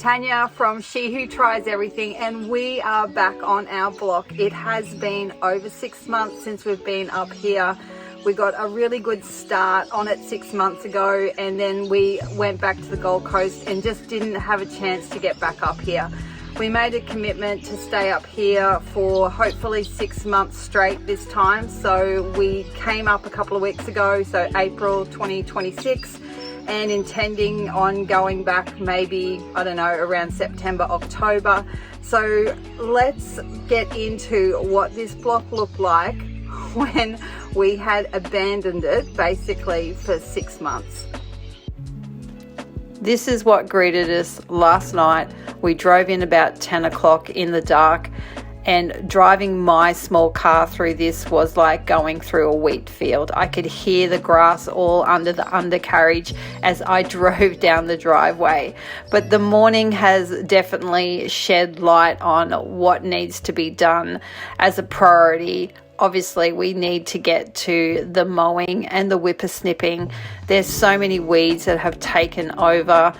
Tanya from She Who Tries Everything, and we are back on our block. It has been over 6 months since we've been up here. We got a really good start on it 6 months ago, and then we went back to the Gold Coast and just didn't have a chance to get back up here. We made a commitment to stay up here for hopefully 6 months straight this time. So we came up a couple of weeks ago, so April 2026, and intending on going back maybe, I don't know, around September, October. So let's get into what this block looked like when we had abandoned it basically for 6 months. This is what greeted us last night. We drove in about 10 o'clock in the dark, and driving my small car through this was like going through a wheat field. I could hear the grass all under the undercarriage as I drove down the driveway. But the morning has definitely shed light on what needs to be done as a priority. Obviously, we need to get to the mowing and the whipper snipping. There's so many weeds that have taken over,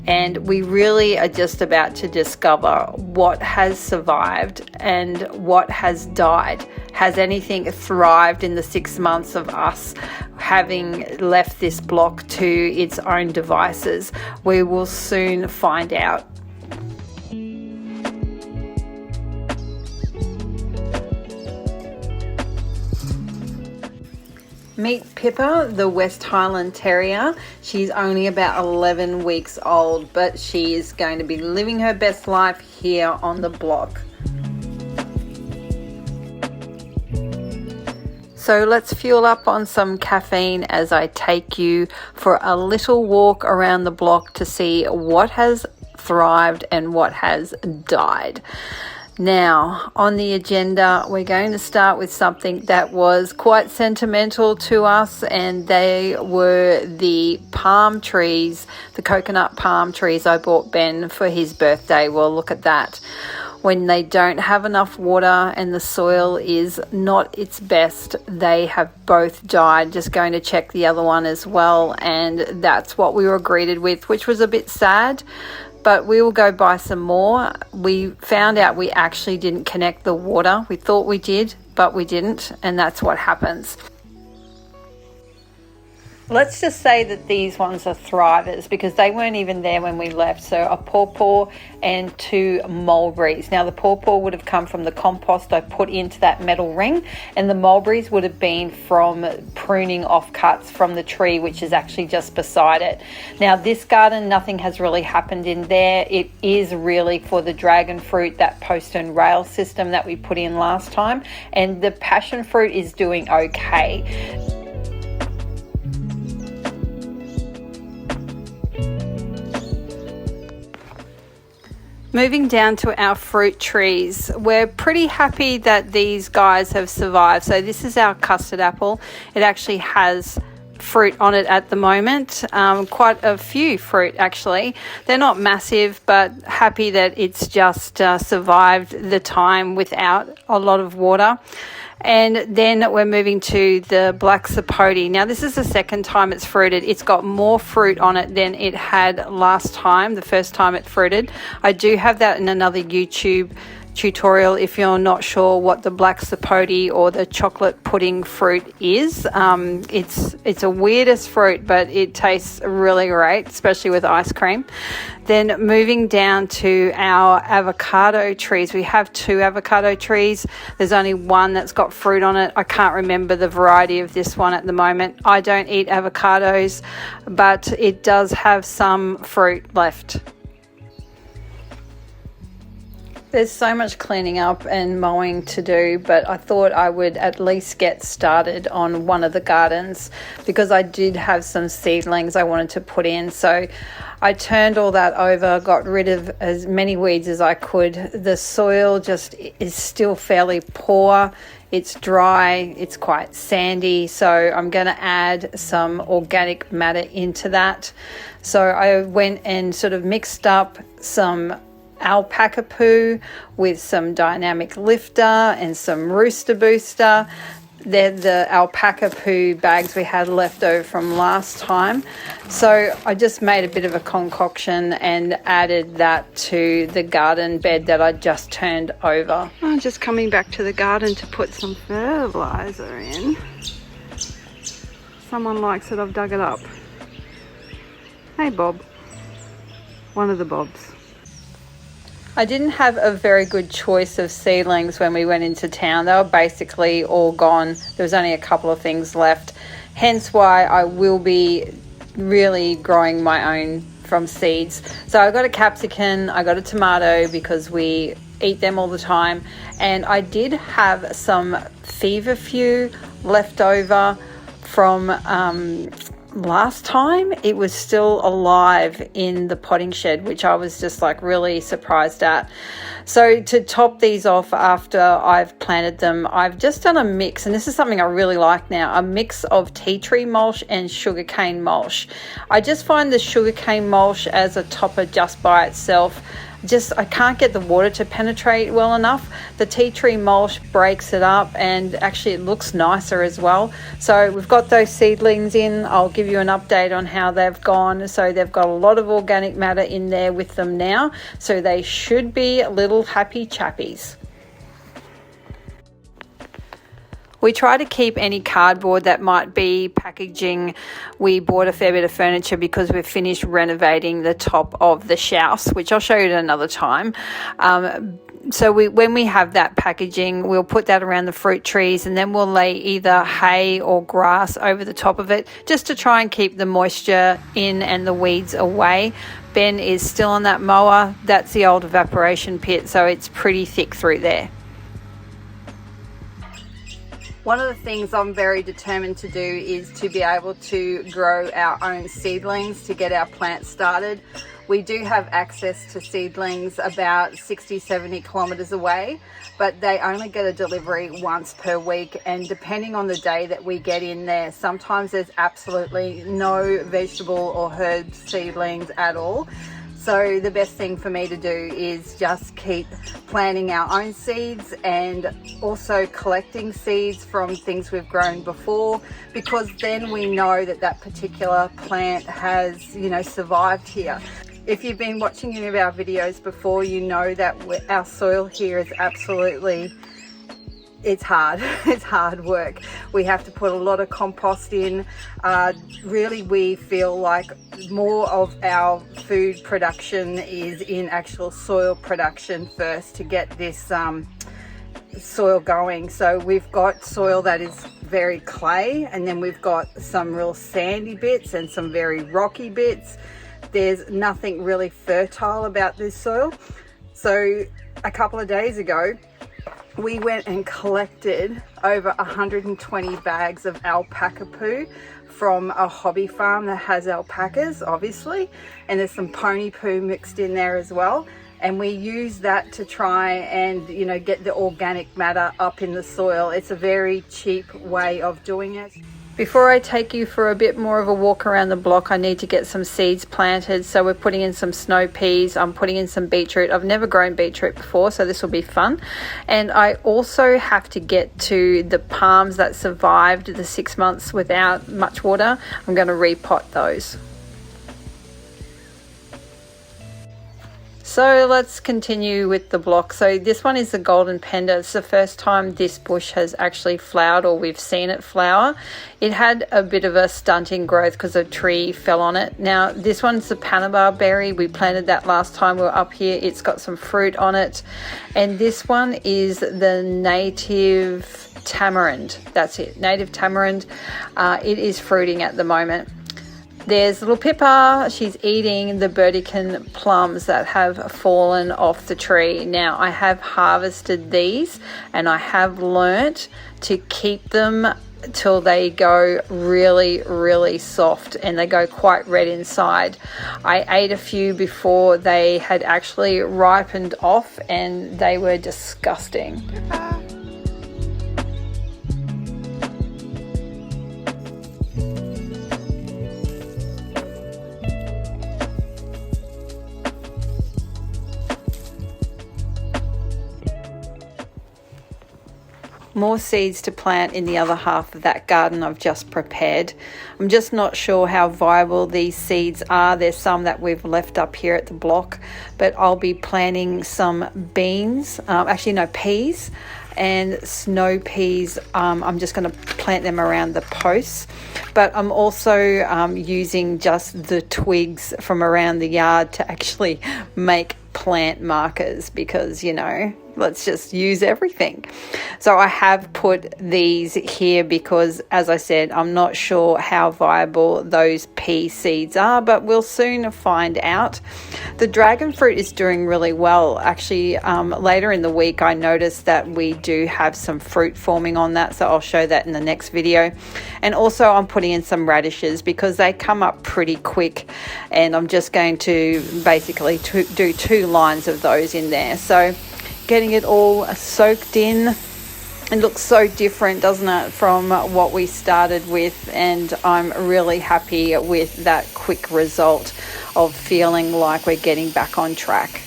and we really are just about to discover what has survived and what has died. Has anything thrived in the 6 months of us having left this block to its own devices? We will soon find out. Meet Pippa, the West Highland Terrier. She's only about 11 weeks old, but she is going to be living her best life here on the block. So let's fuel up on some caffeine as I take you for a little walk around the block to see what has thrived and what has died. Now, on the agenda, we're going to start with something that was quite sentimental to us, and they were the palm trees, the coconut palm trees I bought Ben for his birthday. Well, look at that. When they don't have enough water and the soil is not its best, they have both died. Just going to check the other one as well, and that's what we were greeted with, which was a bit sad. But we will go buy some more. We found out we actually didn't connect the water. We thought we did, but we didn't, and that's what happens. Let's just say that these ones are thrivers because they weren't even there when we left. So a pawpaw and 2 mulberries. Now the pawpaw would have come from the compost I put into that metal ring, and the mulberries would have been from pruning offcuts from the tree, which is actually just beside it. Now this garden, nothing has really happened in there. It is really for the dragon fruit, that post and rail system that we put in last time, and the passion fruit is doing okay. Moving down to our fruit trees, we're pretty happy that these guys have survived. So this is our custard apple. It actually has fruit on it at the moment, quite a few fruit actually. They're not massive, but happy that it's just survived the time without a lot of water. And then we're moving to the black sapote. Now this is the second time it's fruited. It's got more fruit on it than it had last time, the first time it fruited. I do have that in another YouTube tutorial if you're not sure what the black sapote or the chocolate pudding fruit is. It's a weirdest fruit, but it tastes really great, especially with ice cream. Then moving down to our avocado trees, we have 2 avocado trees. There's only one that's got fruit on it. I can't remember the variety of this one at the moment. I don't eat avocados, but it does have some fruit left. There's so much cleaning up and mowing to do, but I thought I would at least get started on one of the gardens because I did have some seedlings I wanted to put in. So I turned all that over, got rid of as many weeds as I could. The soil just is still fairly poor. It's dry, it's quite sandy, so I'm going to add some organic matter into that. So I went and sort of mixed up some alpaca poo with some dynamic lifter and some rooster booster. They're the alpaca poo bags we had left over from last time. So I just made a bit of a concoction and added that to the garden bed that I just turned over. I'm just coming back to the garden to put some fertilizer in. Someone likes it, I've dug it up. Hey Bob, one of the Bobs. I didn't have a very good choice of seedlings when we went into town. They were basically all gone. There was only a couple of things left. Hence why I will be really growing my own from seeds. So I got a capsicum, I got a tomato because we eat them all the time. And I did have some feverfew left over from last time. It was still alive in the potting shed, which I was just like really surprised at. So to top these off after I've planted them, I've just done a mix, and this is something I really like now, a mix of tea tree mulch and sugarcane mulch. I just find the sugarcane mulch as a topper just by itself, I can't get the water to penetrate well enough. The tea tree mulch breaks it up, and actually it looks nicer as well. So we've got those seedlings in. I'll give you an update on how they've gone. So they've got a lot of organic matter in there with them now, so they should be little happy chappies. We try to keep any cardboard that might be packaging. We bought a fair bit of furniture because we've finished renovating the top of the house, which I'll show you at another time. So when we have that packaging, we'll put that around the fruit trees, and then we'll lay either hay or grass over the top of it just to try and keep the moisture in and the weeds away. Ben is still on that mower. That's the old evaporation pit, so it's pretty thick through there. One of the things I'm very determined to do is to be able to grow our own seedlings to get our plants started. We do have access to seedlings about 60-70 kilometres away, but they only get a delivery once per week, and depending on the day that we get in there, sometimes there's absolutely no vegetable or herb seedlings at all. So the best thing for me to do is just keep planting our own seeds and also collecting seeds from things we've grown before, because then we know that that particular plant has, survived here. If you've been watching any of our videos before, you know that our soil here is absolutely, it's hard. It's hard work. We have to put a lot of compost in. Really, we feel like more of our food production is in actual soil production first to get this soil going. So we've got soil that is very clay, and then we've got some real sandy bits and some very rocky bits. There's nothing really fertile about this soil. So a couple of days ago, we went and collected over 120 bags of alpaca poo from a hobby farm that has alpacas, obviously, and there's some pony poo mixed in there as well. And we use that to try and, get the organic matter up in the soil. It's a very cheap way of doing it. Before I take you for a bit more of a walk around the block, I need to get some seeds planted. So we're putting in some snow peas. I'm putting in some beetroot. I've never grown beetroot before, so this will be fun. And I also have to get to the palms that survived the 6 months without much water. I'm going to repot those. So let's continue with the block. So this one is the golden panda. It's the first time this bush has actually flowered, or we've seen it flower. It had a bit of a stunting growth because a tree fell on it. Now this one's the Panama berry. We planted that last time we were up here. It's got some fruit on it. And this one is the native tamarind. That's it, native tamarind. It is fruiting at the moment. There's little Pippa. She's eating the Burdekin plums that have fallen off the tree. Now I have harvested these, and I have learnt to keep them till they go really, really soft, and they go quite red inside. I ate a few before they had actually ripened off, and they were disgusting. Pippa. more seeds to plant in the other half of that garden I've just prepared. I'm just not sure how viable these seeds are. There's some that we've left up here at the block, but I'll be planting some beans, peas and snow peas. I'm just going to plant them around the posts, but I'm also using just the twigs from around the yard to actually make plant markers, because let's just use everything. So I have put these here because, as I said, I'm not sure how viable those pea seeds are, but we'll soon find out. The dragon fruit is doing really well. Actually, later in the week, I noticed that we do have some fruit forming on that, so I'll show that in the next video. And also I'm putting in some radishes because they come up pretty quick, and I'm just going to basically do 2 lines of those in there. So getting it all soaked in. It looks so different, doesn't it, from what we started with, and I'm really happy with that quick result of feeling like we're getting back on track.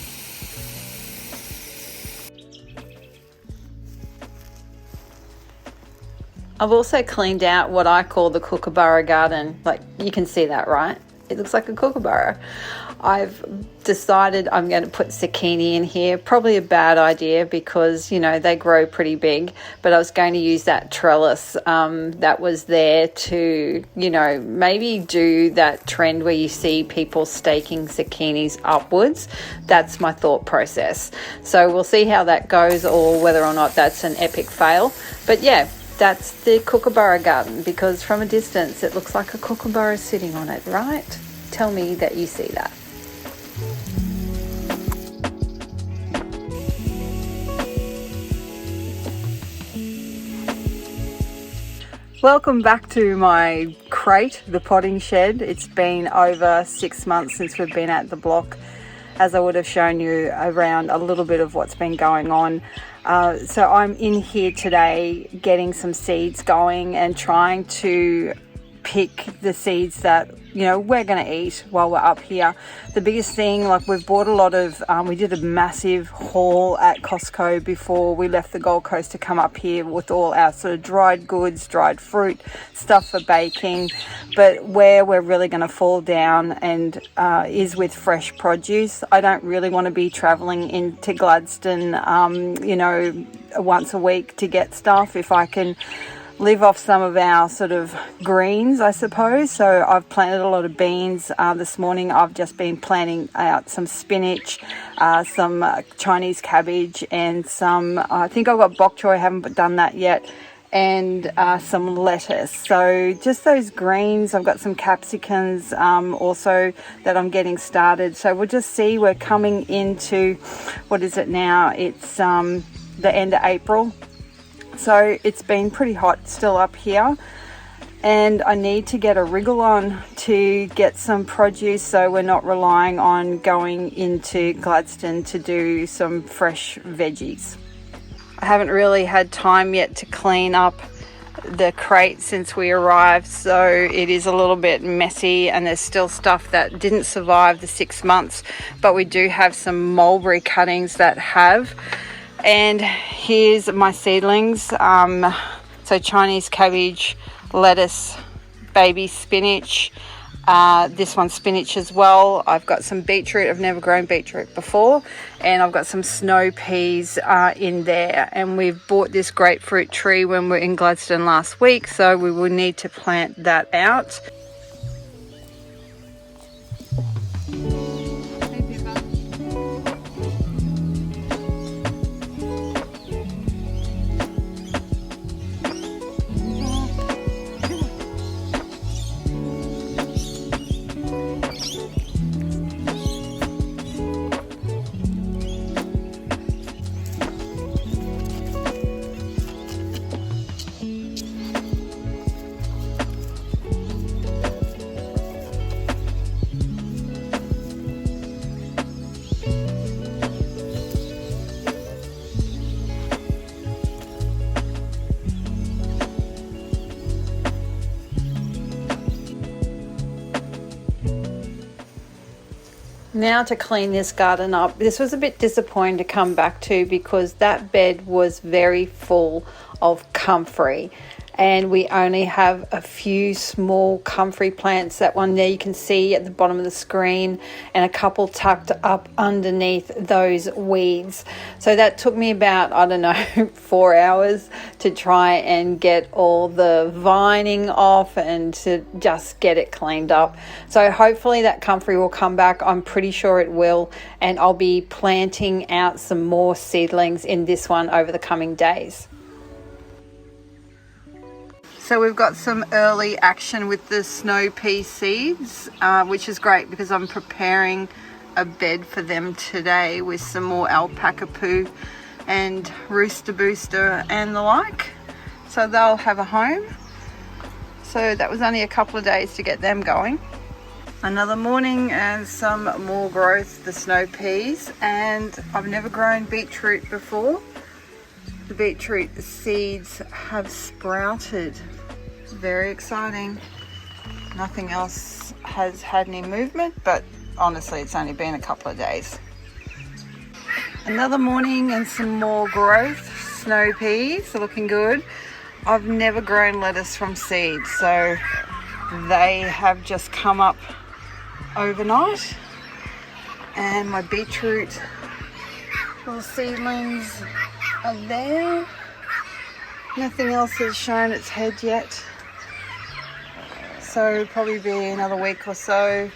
I've also cleaned out what I call the kookaburra garden. Like, you can see that, right? It looks like a kookaburra. I've decided I'm going to put zucchini in here. Probably a bad idea because, they grow pretty big. But I was going to use that trellis that was there to, maybe do that trend where you see people staking zucchinis upwards. That's my thought process. So we'll see how that goes, or whether or not that's an epic fail. But yeah, that's the kookaburra garden, because from a distance it looks like a kookaburra sitting on it, right? Tell me that you see that. Welcome back to my crate, the potting shed. It's been over 6 months since we've been at the block, as I would have shown you around a little bit of what's been going on. So I'm in here today getting some seeds going and trying to pick the seeds that we're going to eat while we're up here. The biggest thing, like, we've bought a lot of we did a massive haul at Costco before we left the Gold Coast to come up here with all our sort of dried goods, dried fruit, stuff for baking. But where we're really going to fall down and is with fresh produce. I don't really want to be traveling into Gladstone once a week to get stuff. If I can live off some of our sort of greens, I suppose. So I've planted a lot of beans. This morning I've just been planting out some spinach, some Chinese cabbage, and some, I think I've got bok choy, I haven't done that yet, and some lettuce. So just those greens. I've got some capsicums also that I'm getting started. So we'll just see. We're coming into, what is it now? It's the end of April. So it's been pretty hot still up here, and I need to get a wriggle on to get some produce, so we're not relying on going into Gladstone to do some fresh veggies. I haven't really had time yet to clean up the crate since we arrived, so it is a little bit messy, and there's still stuff that didn't survive the 6 months, but we do have some mulberry cuttings that have. And here's my seedlings, so Chinese cabbage, lettuce, baby spinach, this one's spinach as well. I've got some beetroot. I've never grown beetroot before, and I've got some snow peas in there. And we've bought this grapefruit tree when we were in Gladstone last week, so we will need to plant that out. Now to clean this garden up. This was a bit disappointing to come back to because that bed was very full of comfrey, and we only have a few small comfrey plants. That one there you can see at the bottom of the screen, and a couple tucked up underneath those weeds. So that took me about, I don't know, 4 hours to try and get all the vining off and to just get it cleaned up. So hopefully that comfrey will come back. I'm pretty sure it will, and I'll be planting out some more seedlings in this one over the coming days. So we've got some early action with the snow pea seeds, which is great because I'm preparing a bed for them today with some more alpaca poo and rooster booster and the like. So they'll have a home. So that was only a couple of days to get them going. Another morning and some more growth, the snow peas, and I've never grown beetroot before. The beetroot seeds have sprouted. Very exciting. Nothing else has had any movement, but honestly it's only been a couple of days. Another morning and some more growth. Snow peas are looking good. I've never grown lettuce from seed, so they have just come up overnight. And my beetroot little seedlings are there. Nothing else has shown its head yet, so probably be another week or so,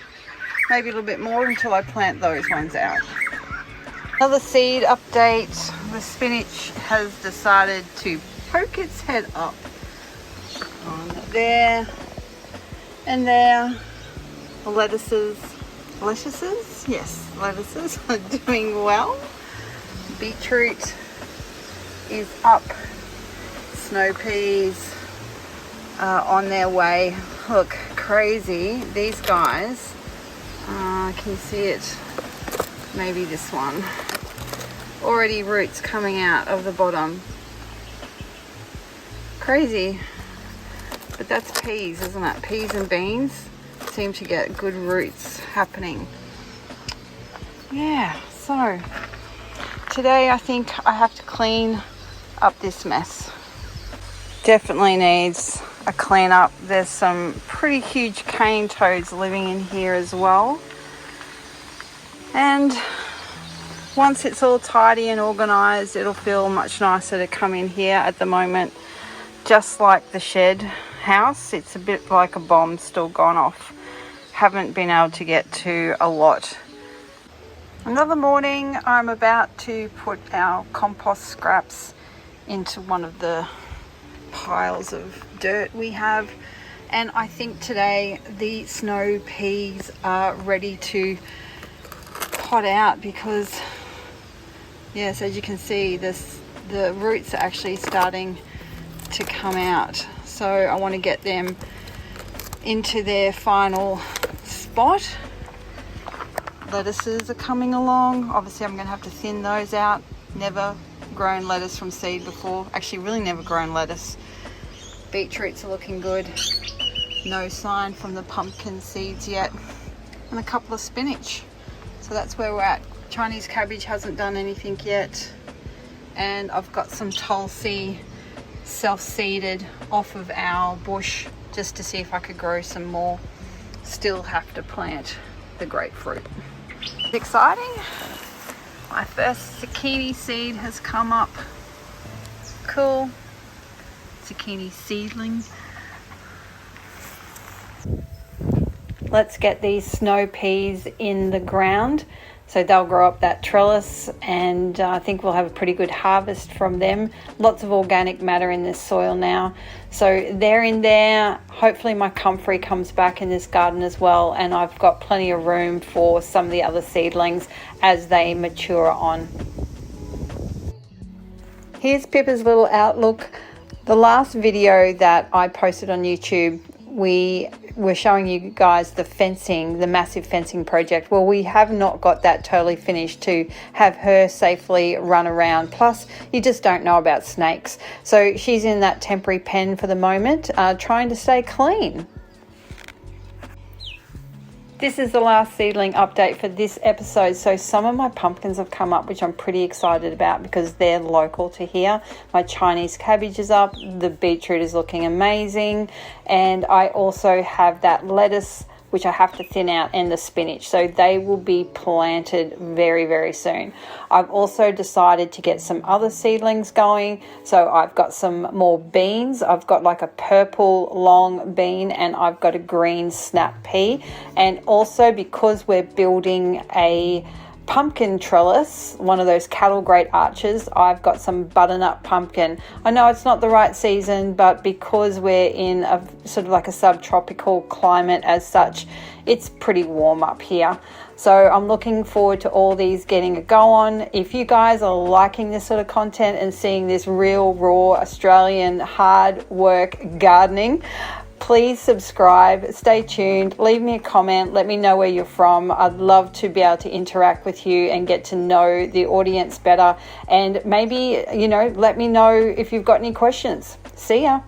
maybe a little bit more, until I plant those ones out. Another seed update. The spinach has decided to poke its head up on there and there. The lettuces, yes, lettuces are doing well. Beetroot is up. Snow peas on their way. Look, crazy. These guys, can you see it? Maybe this one. Already roots coming out of the bottom. Crazy. But that's peas, isn't it? Peas and beans seem to get good roots happening. Yeah, so today I think I have to clean up this mess. Definitely needs a clean up. There's some pretty huge cane toads living in here as well, and once it's all tidy and organized, it'll feel much nicer to come in here. At the moment, just like the shed house, it's a bit like a bomb still gone off. Haven't been able to get to a lot. Another morning, I'm about to put our compost scraps into one of the piles of dirt we have, and I think today the snow peas are ready to pot out because, yes, as you can see, the roots are actually starting to come out. So I want to get them into their final spot. Lettuces are coming along. Obviously I'm going to have to thin those out. Never grown lettuce from seed before. Actually really never grown lettuce. Beetroots are looking good. No sign from the pumpkin seeds yet. And a couple of spinach. So that's where we're at. Chinese cabbage hasn't done anything yet. And I've got some tulsi self-seeded off of our bush just to see if I could grow some more. Still have to plant the grapefruit. It's exciting. My first zucchini seed has come up. Cool. Zucchini seedling. Let's get these snow peas in the ground so they'll grow up that trellis, and I think we'll have a pretty good harvest from them. Lots of organic matter in this soil now, so they're in there. Hopefully my comfrey comes back in this garden as well, and I've got plenty of room for some of the other seedlings as they mature on. Here's Pippa's little outlook. The last video that I posted on YouTube, we were showing you guys the fencing, the massive fencing project. Well, we have not got that totally finished to have her safely run around. Plus, you just don't know about snakes. So she's in that temporary pen for the moment, trying to stay clean. This is the last seedling update for this episode. So some of my pumpkins have come up, which I'm pretty excited about because they're local to here. My Chinese cabbage is up, the beetroot is looking amazing, and I also have that lettuce which I have to thin out, and the spinach. So they will be planted very, very soon. I've also decided to get some other seedlings going. So I've got some more beans. I've got like a purple long bean, and I've got a green snap pea. And also, because we're building a pumpkin trellis, one of those cattle grate arches, I've got some butternut pumpkin. I know it's not the right season, but because we're in a sort of like a subtropical climate as such, it's pretty warm up here. So I'm looking forward to all these getting a go on. If you guys are liking this sort of content and seeing this real raw Australian hard work gardening, please subscribe, stay tuned, leave me a comment, let me know where you're from. I'd love to be able to interact with you and get to know the audience better, and maybe, let me know if you've got any questions. See ya.